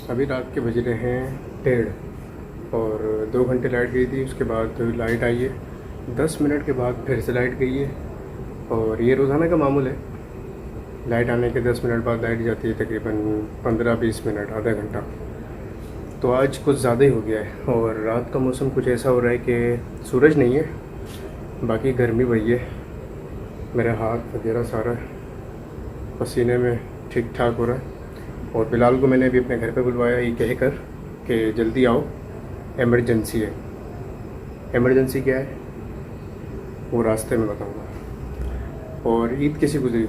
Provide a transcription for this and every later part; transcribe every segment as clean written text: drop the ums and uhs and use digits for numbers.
अभी रात के बज रहे हैं 1:30 और 2 घंटे लाइट गई थी। उसके बाद लाइट आई है, 10 मिनट के बाद फिर से लाइट गई है। और ये रोज़ाना का मामूल है, लाइट आने के 10 मिनट बाद लाइट जाती है, तकरीबन 15-20 मिनट, आधा घंटा। तो आज कुछ ज़्यादा ही हो गया है। और रात का मौसम कुछ ऐसा हो रहा है कि सूरज नहीं है, बाकी गर्मी वही है। मेरे हाथ वगैरह सारा पसीने में ठीक ठाक हो रहा है। और बिलाल को मैंने अभी अपने घर पे बुलवाया ये कहकर कि जल्दी आओ, एमरजेंसी है। एमरजेंसी क्या है वो रास्ते में बताऊंगा। और ईद कैसी गुजरी?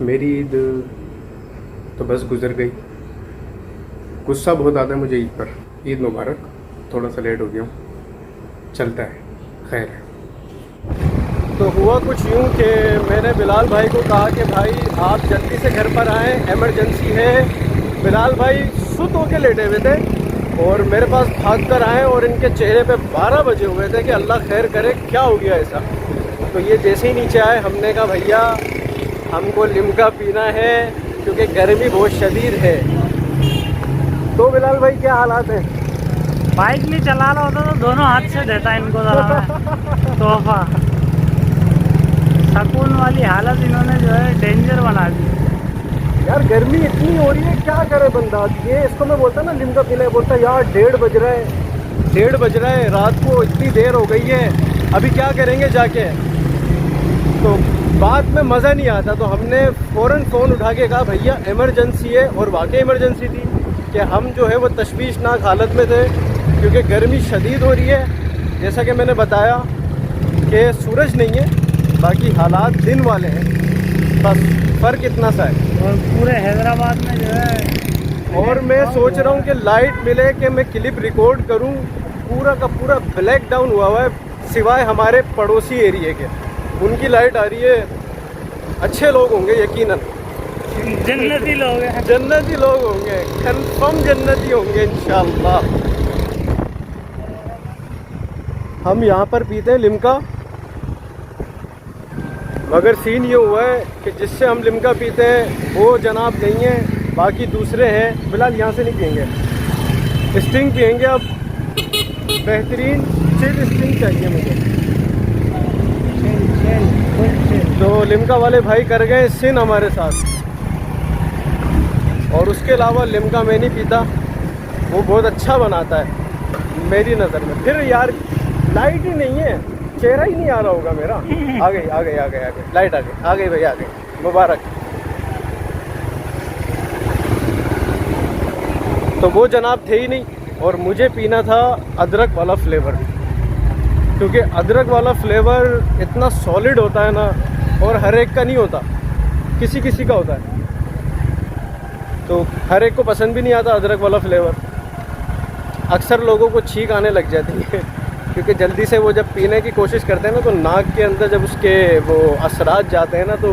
मेरी ईद तो बस गुजर गई। गुस्सा बहुत आता है मुझे ईद पर। ईद मुबारक। थोड़ा सा लेट हो गया हूँ, चलता है, खैर है। तो हुआ कुछ यूँ कि मैंने बिलाल भाई को कहा कि भाई आप जल्दी से घर पर आएँ, एमरजेंसी है। बिलाल भाई सुत होके लेटे हुए थे और मेरे पास भाग कर आए और इनके चेहरे पे 12 बजे हुए थे कि अल्लाह खैर करे, क्या हो गया ऐसा। तो ये जैसे ही नीचे आए, हमने कहा भैया हमको लिम्का पीना है क्योंकि गर्मी बहुत शदीद है। तो बिलाल भाई क्या हालात हैं? बाइक नहीं चला रहा होता तो दोनों हाथ से देता इनको तोहफा। सुकून वाली हालत इन्होंने जो है डेंजर बना दी। यार गर्मी इतनी हो रही है, क्या करे बंदा। ये इसको मैं बोलता ना लिम्का पीने, बोलता यार 1:30 बज रहा है, 1:30 बज रहा है, रात को इतनी देर हो गई है, अभी क्या करेंगे जाके। तो बात में मज़ा नहीं आता। तो हमने फ़ौरन फ़ोन उठा के कहा भैया इमरजेंसी है। और वाकई इमरजेंसी थी कि हम जो है वो तशवीशनाक हालत में थे क्योंकि गर्मी शदीद हो रही है। जैसा कि मैंने बताया कि सूरज नहीं है, बाकी हालात दिन वाले हैं, बस फ़र्क इतना सा है। और पूरे हैदराबाद में जो है, और मैं सोच रहा हूँ कि लाइट मिले कि मैं क्लिप रिकॉर्ड करूँ। पूरा का पूरा ब्लैक डाउन हुआ है, सिवाय हमारे पड़ोसी एरिए के, उनकी लाइट आ रही है। अच्छे लोग होंगे यकीनन, जन्नती लोग हैं, जन्नती लोग होंगे, कंफर्म जन्नती होंगे इंशाल्लाह। हम यहाँ पर पीते हैं लिम्का, मगर सीन ये हुआ है कि जिससे हम लिम्का पीते हैं वो जनाब नहीं है, बाकी दूसरे हैं। बिलाल यहाँ से नहीं पियेंगे, स्टिंग पियेंगे। अब बेहतरीन चिल स्टिंग चाहिए मुझे। तो लिम्का वाले भाई कर गए सिन हमारे साथ। और उसके अलावा लिम्का मैं नहीं पीता, वो बहुत अच्छा बनाता है मेरी नज़र में। फिर यार लाइट ही नहीं है, चेहरा ही नहीं आ रहा होगा मेरा। आ गई आ गई आ गई आ गई लाइट, आ गई भाई, आ गई, मुबारक। तो वो जनाब थे ही नहीं और मुझे पीना था अदरक वाला फ्लेवर, क्योंकि अदरक वाला फ्लेवर इतना सॉलिड होता है ना, और हर एक का नहीं होता, किसी किसी का होता है। तो हर एक को पसंद भी नहीं आता अदरक वाला फ्लेवर। अक्सर लोगों को छींक आने लग जाती है क्योंकि जल्दी से वो जब पीने की कोशिश करते हैं ना, तो नाक के अंदर जब उसके वो असरात जाते हैं ना, तो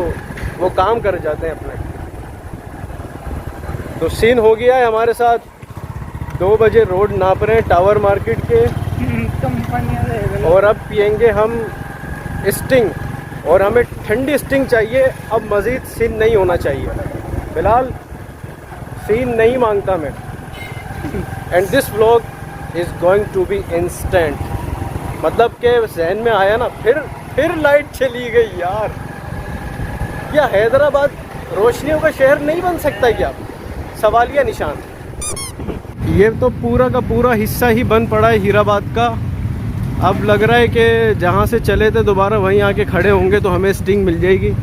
वो काम कर जाते हैं अपने। तो सीन हो गया है हमारे साथ। 2 बजे रोड नाप रहे हैं टावर मार्केट के, और अब पियेंगे हम स्टिंग, और हमें ठंडी स्टिंग चाहिए। अब मज़ीद सीन नहीं होना चाहिए। फिलहाल सीन नहीं मांगता मैं। And this vlog is going to be instant. मतलब कि जहन में आया ना, फिर लाइट चली गई यार। क्या हैदराबाद रोशनियों का शहर नहीं बन सकता क्या? सवालिया निशान। ये तो पूरा का पूरा हिस्सा ही बन पड़ा है हीराबाद का। अब लग रहा है कि जहाँ से चले थे दोबारा वहीं आके खड़े होंगे तो हमें स्टिंग मिल जाएगी।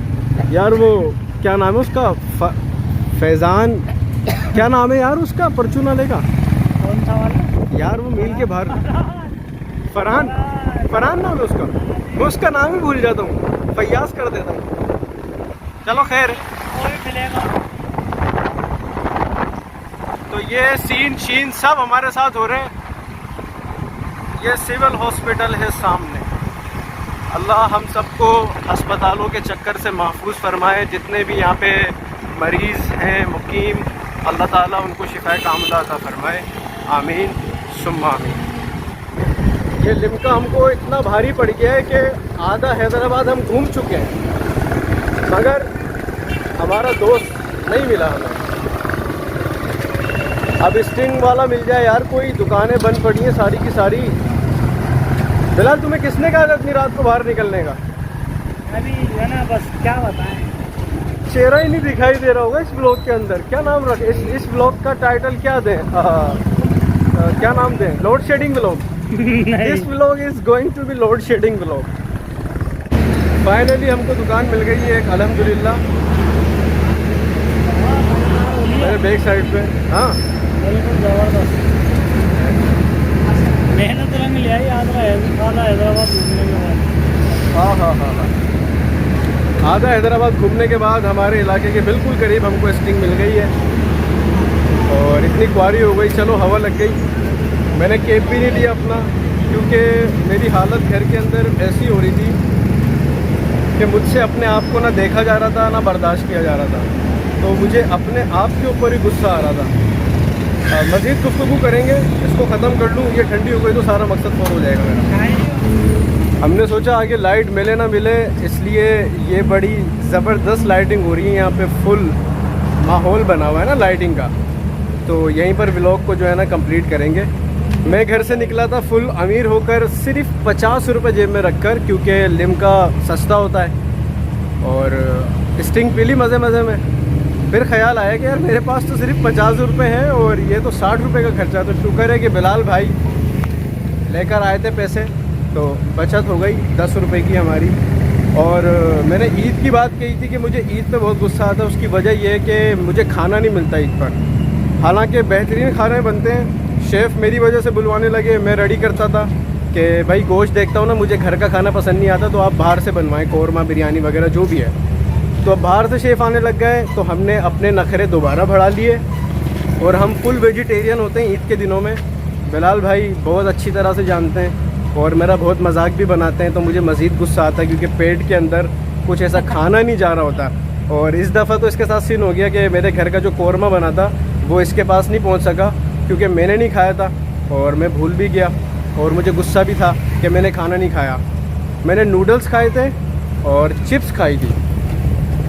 यार वो क्या नाम है उसका, फैज़ान, क्या नाम है यार उसका, परचून वाले का? कौन सा वाला यार वो मील के बाहर, फरहान नाम है उसका। मैं उसका नाम ही भूल जाता हूँ, फयाज कर देता हूँ। चलो खैर। तो ये सीन शीन सब हमारे साथ हो रहे हैं। ये सिविल हॉस्पिटल है सामने। अल्लाह हम सबको अस्पतालों के चक्कर से महफूज फरमाए। जितने भी यहाँ पे मरीज़ हैं मुकीम, अल्लाह ताला उनको शिफाए कामिला अता फरमाए। आमीन सुम्मा आमीन। ये लिम्का हमको इतना भारी पड़ गया है कि आधा हैदराबाद हम घूम चुके हैं, मगर हमारा दोस्त नहीं मिला हमें। अब स्टिंग वाला मिल जाए यार, कोई दुकानें बंद पड़ी हैं सारी की सारी। फिलहाल तुम्हें किसने कहा था इतनी रात को बाहर निकलने का? अभी है ना, बस क्या बताएं, चेहरा ही नहीं दिखाई दे रहा होगा इस ब्लॉग के अंदर। क्या नाम रखे इस ब्लॉग का? टाइटल क्या दें? क्या नाम दें? Load shedding blog. This blog is going to be load shedding blog. Finally हमको दुकान मिल गई है एक, अल्हम्दुलिल्लाह, मेरे बैक साइड पे। हाँ बिल्कुल ज़बरदस्त मेहनत रंग लिया ही आधा हैदराबाद घूमने के बाद। हाँ हाँ हाँ हाँ, आधा हैदराबाद घूमने के बाद हमारे इलाके के बिल्कुल करीब हमको स्टिंग मिल गई है और इतनी क्वारी हो गई, चलो हवा लग गई। मैंने केप भी नहीं लिया अपना, क्योंकि मेरी हालत घर के अंदर ऐसी हो रही थी कि मुझसे अपने आप को ना देखा जा रहा था ना बर्दाश्त किया जा रहा था, तो मुझे अपने आप के ऊपर ही गुस्सा आ रहा था। मज़ीद गुफ्तगू करेंगे, इसको ख़त्म कर लूँ, ये ठंडी हो गई तो सारा मकसद पूरा हो जाएगा मेरा। हमने सोचा आगे लाइट मिले ना मिले, इसलिए ये बड़ी ज़बरदस्त लाइटिंग हो रही है यहाँ पे, फुल माहौल बना हुआ है ना लाइटिंग का, तो यहीं पर व्लॉग को जो है ना कंप्लीट करेंगे। मैं घर से निकला था फुल अमीर होकर, सिर्फ 50 रुपये जेब में रखकर, क्योंकि लिम्का सस्ता होता है, और स्टिंग पी ली मज़े मज़े में। फिर ख्याल आया कि यार मेरे पास तो सिर्फ 50 रुपये हैं और ये तो 60 रुपये का खर्चा। तो शुक्र है कि बिलाल भाई लेकर आए थे पैसे, तो बचत हो गई 10 रुपये की हमारी। और मैंने ईद की बात कही थी कि मुझे ईद पे बहुत गुस्सा आता है, उसकी वजह यह है कि मुझे खाना नहीं मिलता ईद पर। हालांकि बेहतरीन खाने बनते हैं, शेफ़ मेरी वजह से बुलवाने लगे। मैं रेडी करता था कि भाई गोश्त देखता हूँ ना, मुझे घर का खाना पसंद नहीं आता, तो आप बाहर से बनवाएं, कौरमा बिरयानी वगैरह जो भी है। तो अब बाहर से शेफ़ आने लग गए, तो हमने अपने नखरे दोबारा बढ़ा लिए और हम फुल वेजिटेरियन होते हैं ईद के दिनों में। बिलाल भाई बहुत अच्छी तरह से जानते हैं और मेरा बहुत मजाक भी बनाते हैं, तो मुझे मज़ीद गुस्सा आता है, क्योंकि पेट के अंदर कुछ ऐसा खाना नहीं जा रहा होता। और इस दफ़ा तो इसके साथ सीन हो गया कि मेरे घर का जो कौरमा बना था वो इसके पास नहीं पहुंच सका, क्योंकि मैंने नहीं खाया था और मैं भूल भी गया, और मुझे गुस्सा भी था कि मैंने खाना नहीं खाया। मैंने नूडल्स खाए थे और चिप्स खाई थी,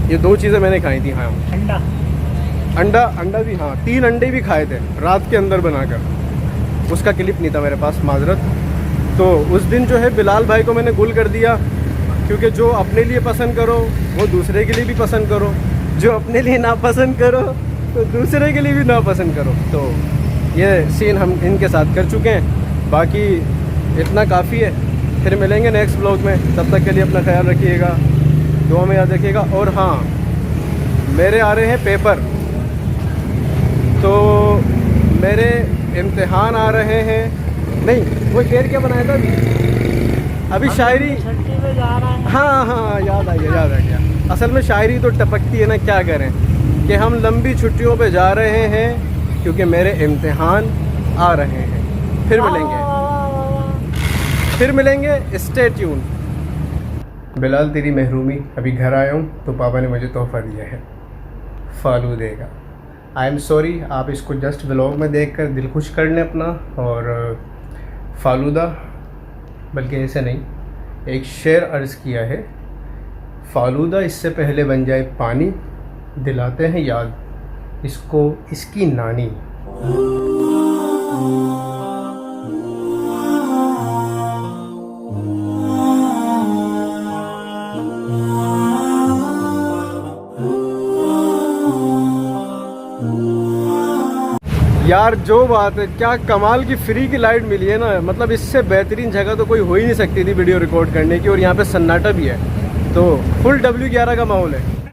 ये 2 चीज़ें मैंने खाई थी। हाँ, अंडा भी, हाँ 3 अंडे भी खाए थे रात के अंदर बनाकर। उसका क्लिप नहीं था मेरे पास, माजरत। तो उस दिन जो है बिलाल भाई को मैंने गुल कर दिया, क्योंकि जो अपने लिए पसंद करो वो दूसरे के लिए भी पसंद करो, जो अपने लिए ना पसंद करो तो दूसरे के लिए भी ना पसंद करो। तो ये सीन हम इनके साथ कर चुके हैं, बाकी इतना काफ़ी है। फिर मिलेंगे नेक्स्ट ब्लॉग में, तब तक के लिए अपना ख्याल रखिएगा, दुआ में याद रखिएगा। और हाँ, मेरे आ रहे हैं पेपर, तो मेरे इम्तिहान आ रहे हैं। नहीं, वो शेर क्या बनाया था अभी शायरी पे जा रहा है। हाँ हाँ, याद आ गया। असल में शायरी तो टपकती है ना, क्या करें कि हम लंबी छुट्टियों पे जा रहे हैं, क्योंकि मेरे इम्तिहान आ रहे हैं। फिर मिलेंगे, स्टे ट्यून। बिलाल तेरी महरूमी, अभी घर आया हूँ तो पापा ने मुझे तोहफ़ा दिया है फालूदे का। आई एम सॉरी, आप इसको जस्ट व्लॉग में देखकर दिल खुश कर लें अपना। और फालूदा, बल्कि ऐसे नहीं, एक शेर अर्ज़ किया है, फालूदा इससे पहले बन जाए पानी, दिलाते हैं याद इसको इसकी नानी। यार जो बात है, क्या कमाल की फ्री की लाइट मिली है ना, मतलब इससे बेहतरीन जगह तो कोई हो ही नहीं सकती थी वीडियो रिकॉर्ड करने की। और यहाँ पे सन्नाटा भी है, तो फुल W11 का माहौल है।